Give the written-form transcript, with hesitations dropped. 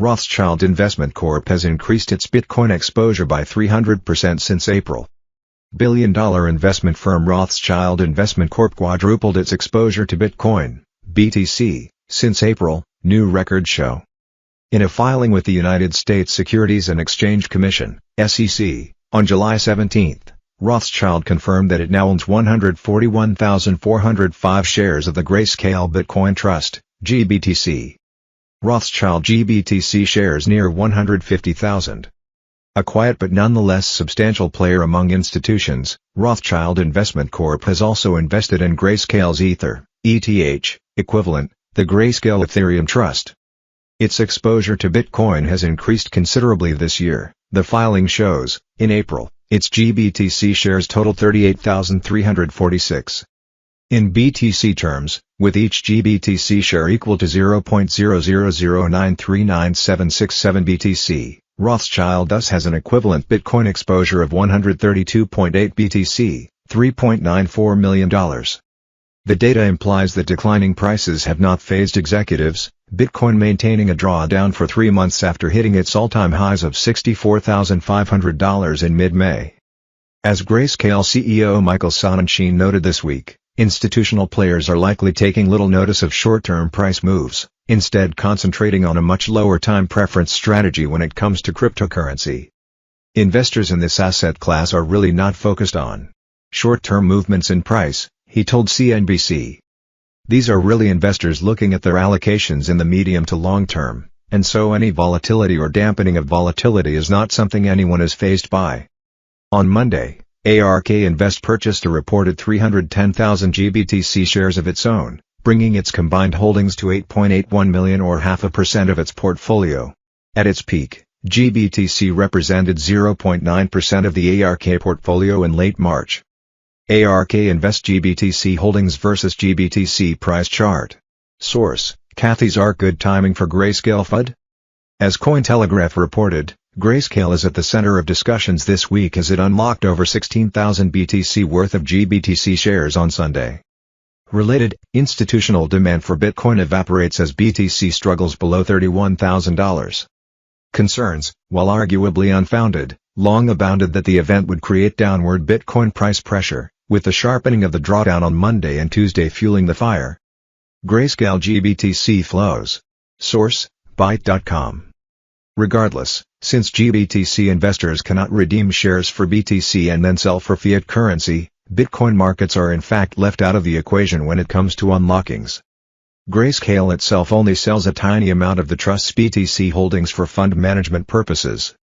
Rothschild Investment Corp has increased its Bitcoin exposure by 300% since April. Billion-dollar investment firm Rothschild Investment Corp quadrupled its exposure to Bitcoin, BTC, since April, new records show. In a filing with the United States Securities and Exchange Commission, SEC, on July 17, Rothschild confirmed that it now owns 141,405 shares of the Grayscale Bitcoin Trust, GBTC. Rothschild GBTC shares near 150,000. A quiet but nonetheless substantial player among institutions, Rothschild Investment Corp has also invested in Grayscale's Ether, ETH, equivalent, the Grayscale Ethereum Trust. Its exposure to Bitcoin has increased considerably this year, the filing shows. In April, its GBTC shares totaled 38,346. In BTC terms, with each GBTC share equal to 0.0009397767 BTC, Rothschild thus has an equivalent Bitcoin exposure of 132.8 BTC, $3.94 million. The data implies that declining prices have not fazed executives, Bitcoin maintaining a drawdown for 3 months after hitting its all-time highs of $64,500 in mid-May. As Grayscale CEO Michael Sonnenschein noted this week, institutional players are likely taking little notice of short-term price moves, instead concentrating on a much lower time preference strategy when it comes to cryptocurrency. Investors in this asset class are really not focused on short-term movements in price, he told CNBC. These are really investors looking at their allocations in the medium to long term, and so any volatility or dampening of volatility is not something anyone is fazed by. On Monday, ARK Invest purchased a reported 310,000 GBTC shares of its own, bringing its combined holdings to 8.81 million or 0.5% of its portfolio. At its peak, GBTC represented 0.9% of the ARK portfolio in late March. ARK Invest GBTC holdings versus GBTC price chart. Source: Kathy's ARK. Good timing for Grayscale FUD? As Cointelegraph reported, Grayscale is at the center of discussions this week as it unlocked over 16,000 BTC worth of GBTC shares on Sunday. Related, institutional demand for Bitcoin evaporates as BTC struggles below $31,000. Concerns, while arguably unfounded, long abounded that the event would create downward Bitcoin price pressure, with the sharpening of the drawdown on Monday and Tuesday fueling the fire. Grayscale GBTC flows. Source: Byte.com. Regardless, since GBTC investors cannot redeem shares for BTC and then sell for fiat currency, Bitcoin markets are in fact left out of the equation when it comes to unlockings. Grayscale itself only sells a tiny amount of the trust's BTC holdings for fund management purposes.